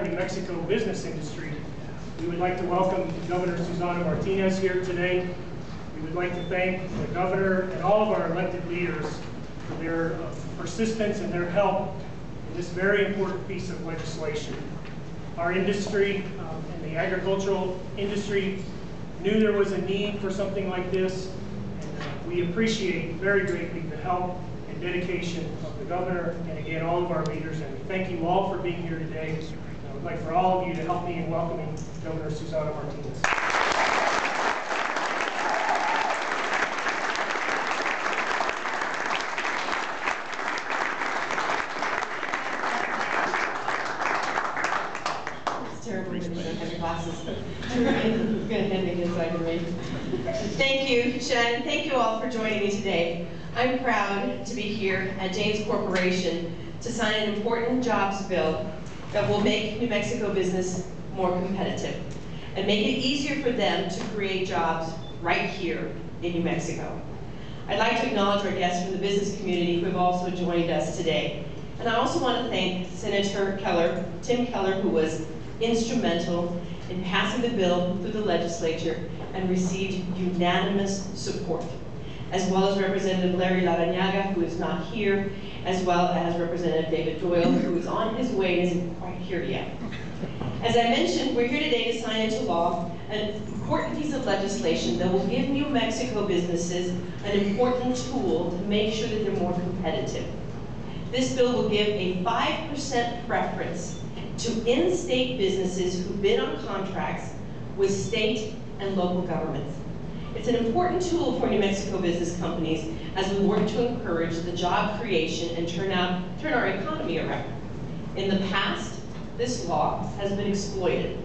New Mexico business industry, we would like to welcome Governor Susana Martinez here today. We would like to thank the governor and all of our elected leaders for their persistence and their help in this very important piece of legislation. Our industry and the agricultural industry knew there was a need for something like this, and we appreciate very greatly the help and dedication of the governor and again all of our leaders, and we thank you all for being here today. I would like for all of you to help me in welcoming Governor Susana Martinez. Thank you, Shannon. Thank you all for joining me today. I'm proud to be here at Janes Corporation to sign an important jobs bill that will make New Mexico business more competitive and make it easier for them to create jobs right here in New Mexico. I'd like to acknowledge our guests from the business community who have also joined us today. And I also want to thank Senator Keller, Tim Keller, who was instrumental in passing the bill through the legislature and received unanimous support, as well as Representative Larry Larrañaga, who is not here, as well as Representative David Doyle, who is on his way and isn't quite here yet. As I mentioned, we're here today to sign into law an important piece of legislation that will give New Mexico businesses an important tool to make sure that they're more competitive. This bill will give a 5% preference to in-state businesses who bid on contracts with state and local governments. It's an important tool for New Mexico business companies as we work to encourage the job creation and turn our economy around. In the past, this law has been exploited.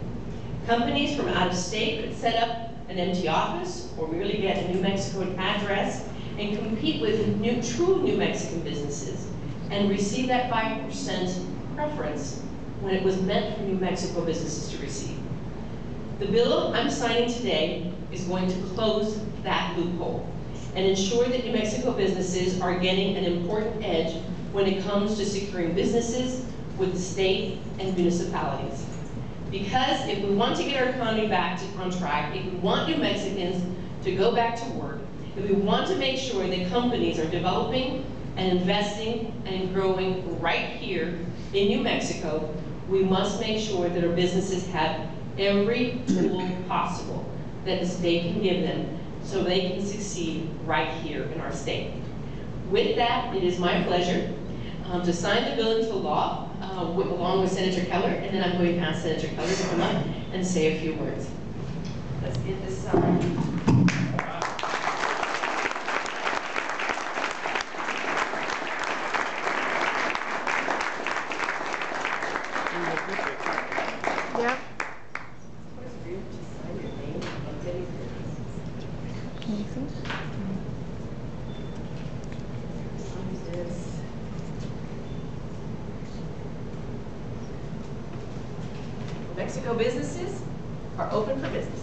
Companies from out of state could set up an empty office or merely get a New Mexico address and compete with true New Mexican businesses and receive that 5% preference when it was meant for New Mexico businesses to receive. The bill I'm signing today is going to close that loophole and ensure that New Mexico businesses are getting an important edge when it comes to securing businesses with the state and municipalities. Because if we want to get our economy back on track, if we want New Mexicans to go back to work, if we want to make sure that companies are developing and investing and growing right here in New Mexico, we must make sure that our businesses have every tool possible that the state can give them so they can succeed right here in our state. With that, it is my pleasure to sign the bill into law along with Senator Keller, and then I'm going to ask Senator Keller to come up and say a few words. Let's get this signed. Mexico businesses are open for business.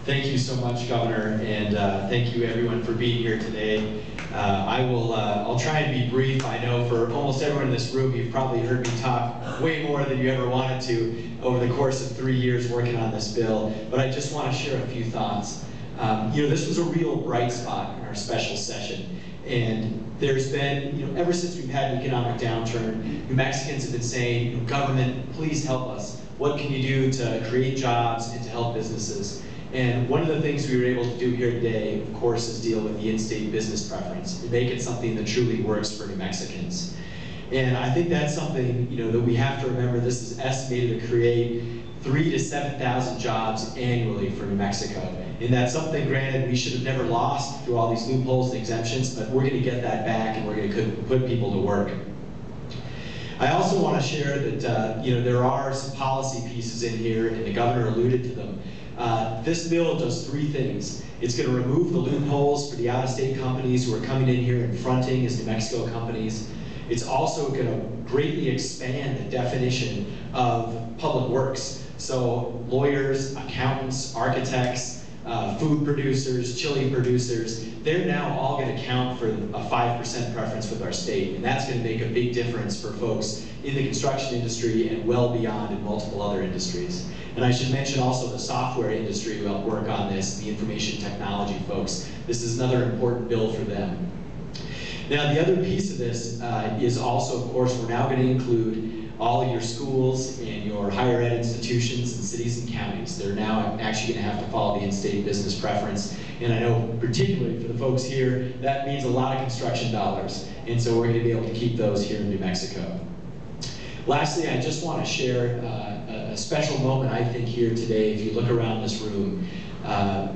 Thank you so much, Governor, and thank you everyone for being here today. I'll try and be brief. I know for almost everyone in this room, you've probably heard me talk way more than you ever wanted to over the course of 3 years working on this bill, but I just want to share a few thoughts. This was a real bright spot in our special session, and there's been, ever since we've had an economic downturn, New Mexicans have been saying, government, please help us. What can you do to create jobs and to help businesses? And one of the things we were able to do here today, of course, is deal with the in-state business preference and make it something that truly works for New Mexicans. And I think that's something, that we have to remember. This is estimated to create 3,000 to 7,000 jobs annually for New Mexico. And that's something, granted, we should have never lost through all these loopholes and exemptions, but we're going to get that back and we're going to put people to work. I also want to share that, there are some policy pieces in here, and the governor alluded to them. This bill does three things. It's going to remove the loopholes for the out-of-state companies who are coming in here and fronting as New Mexico companies. It's also going to greatly expand the definition of public works So lawyers, accountants, architects, food producers, chili producers, they're now all going to count for a 5% preference with our state, and that's going to make a big difference for folks in the construction industry and well beyond in multiple other industries. And I should mention also the software industry will work on this, the information technology folks. This is another important bill for them. Now, the other piece of this is also, of course, we're now going to include all of your schools and your higher ed institutions and cities and counties. They're now actually going to have to follow the in-state business preference. And I know particularly for the folks here, that means a lot of construction dollars. And so we're going to be able to keep those here in New Mexico. Lastly, I just want to share a special moment, I think, here today. If you look around this room,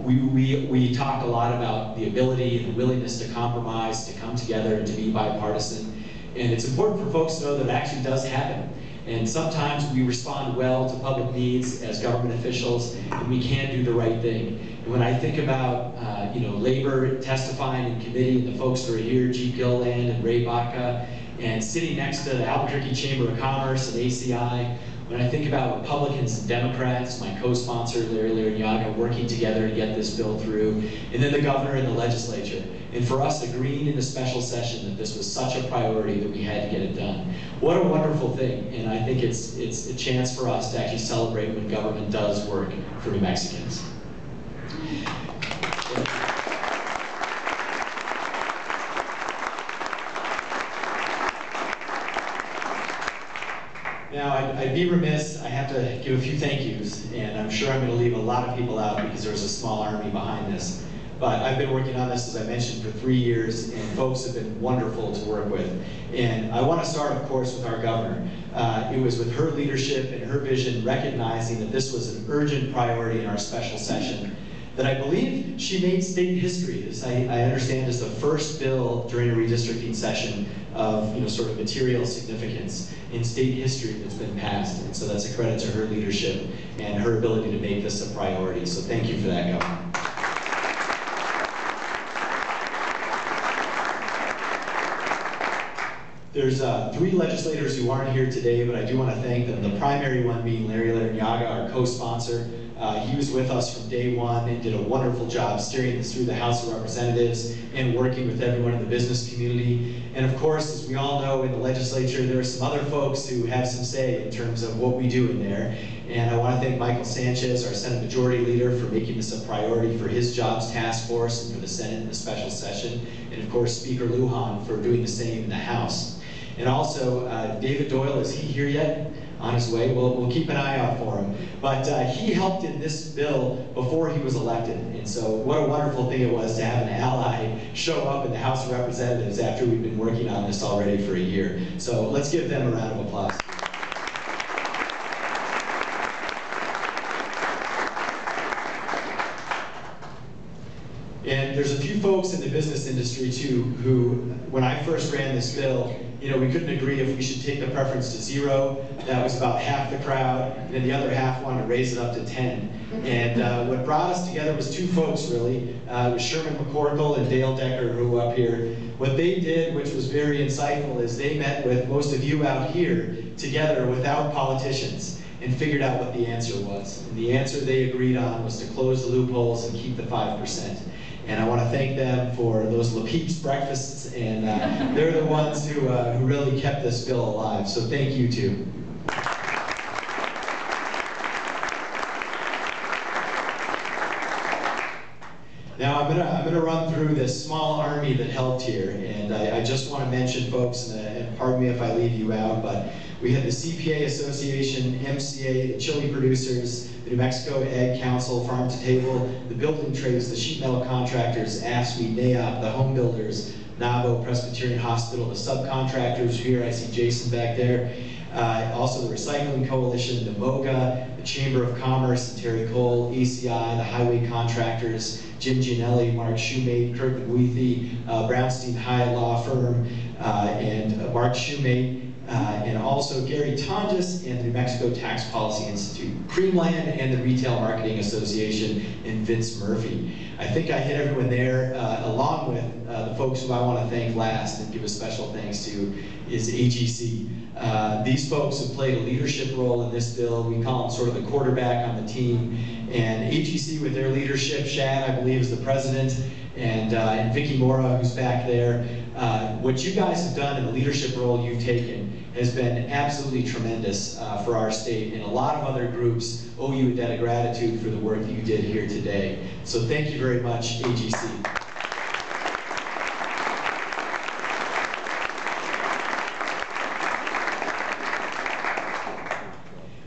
we talk a lot about the ability and the willingness to compromise, to come together, and to be bipartisan. And it's important for folks to know that it actually does happen. And sometimes we respond well to public needs as government officials, and we can do the right thing. And when I think about labor testifying in committee and the folks that are here, Jeep Gilliland and Ray Baca, and sitting next to the Albuquerque Chamber of Commerce and ACI, when I think about Republicans and Democrats, my co-sponsor Larry Larrañaga working together to get this bill through, and then the governor and the legislature, and for us agreeing in the special session that this was such a priority that we had to get it done. What a wonderful thing, and I think it's a chance for us to actually celebrate when government does work for New Mexicans. Now, I'd be remiss, I have to give a few thank yous, and I'm sure I'm going to leave a lot of people out because there's a small army behind this. But I've been working on this, as I mentioned, for 3 years, and folks have been wonderful to work with. And I want to start, of course, with our governor. It was with her leadership and her vision, recognizing that this was an urgent priority in our special session, that I believe she made state history. This, I understand, is the first bill during a redistricting session of sort of material significance in state history that's been passed. And so that's a credit to her leadership and her ability to make this a priority. So thank you for that, Governor. There's 3 legislators who aren't here today, but I do want to thank them. The primary one being Larry Larrañaga, our co-sponsor. He was with us from day one and did a wonderful job steering this through the House of Representatives and working with everyone in the business community. And of course, as we all know in the legislature, there are some other folks who have some say in terms of what we do in there. And I want to thank Michael Sanchez, our Senate Majority Leader, for making this a priority for his Jobs Task Force and for the Senate in the special session. And of course, Speaker Lujan for doing the same in the House. And also, David Doyle, is he here yet? On his way. We'll keep an eye out for him. But he helped in this bill before he was elected. And so what a wonderful thing it was to have an ally show up in the House of Representatives after we've been working on this already for a year. So let's give them a round of applause. And there's a few folks in the business industry too who, when I first ran this bill, we couldn't agree if we should take the preference to 0. That was about half the crowd, and then the other half wanted to raise it up to 10. And what brought us together was 2 folks, really. It was Sherman McCorkle and Dale Decker, who are up here. What they did, which was very insightful, is they met with most of you out here together without politicians and figured out what the answer was. And the answer they agreed on was to close the loopholes and keep the 5%. And I want to thank them for those Le Peeps breakfasts, and they're the ones who really kept this bill alive. So thank you too. Now I'm gonna run through this small army that helped here, and I just want to mention, folks, and pardon me if I leave you out, but we had the CPA Association, MCA, the chili producers, the New Mexico Ag Council, Farm to Table, the building trades, the sheet metal contractors, AFSCME, NAIOP, the home builders, NABO, Presbyterian Hospital, the subcontractors here. I see Jason back there. Also the Recycling Coalition, the MOGA, the Chamber of Commerce, Terry Cole, ACI, the highway contractors, Jim Gianelli, Mark Shoemate, Kirk McWeethy, Brownstein Hyatt Law Firm, and Mark Shoemate, and also Gary Tonjes and the New Mexico Tax Policy Institute, Creamland and the Retail Marketing Association, and Vince Murphy. I think I hit everyone there, along with the folks who I want to thank last and give a special thanks to is AGC. These folks have played a leadership role in this bill. We call them sort of the quarterback on the team. And AGC, with their leadership, Shad, I believe, is the president, and Vicki Mora, who's back there. What you guys have done in the leadership role you've taken has been absolutely tremendous for our state, and a lot of other groups owe you a debt of gratitude for the work that you did here today. So thank you very much, AGC.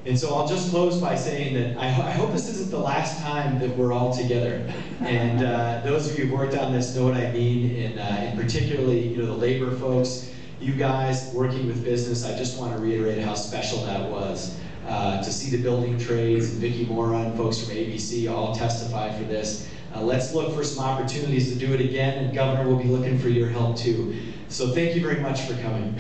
And so I'll just close by saying that I hope this isn't the last time that we're all together. And those of you who've worked on this know what I mean, and particularly the labor folks, you guys working with business. I just want to reiterate how special that was to see the building trades and Vicki Mora and folks from ABC all testify for this. Let's look for some opportunities to do it again, and Governor will be looking for your help too. So thank you very much for coming.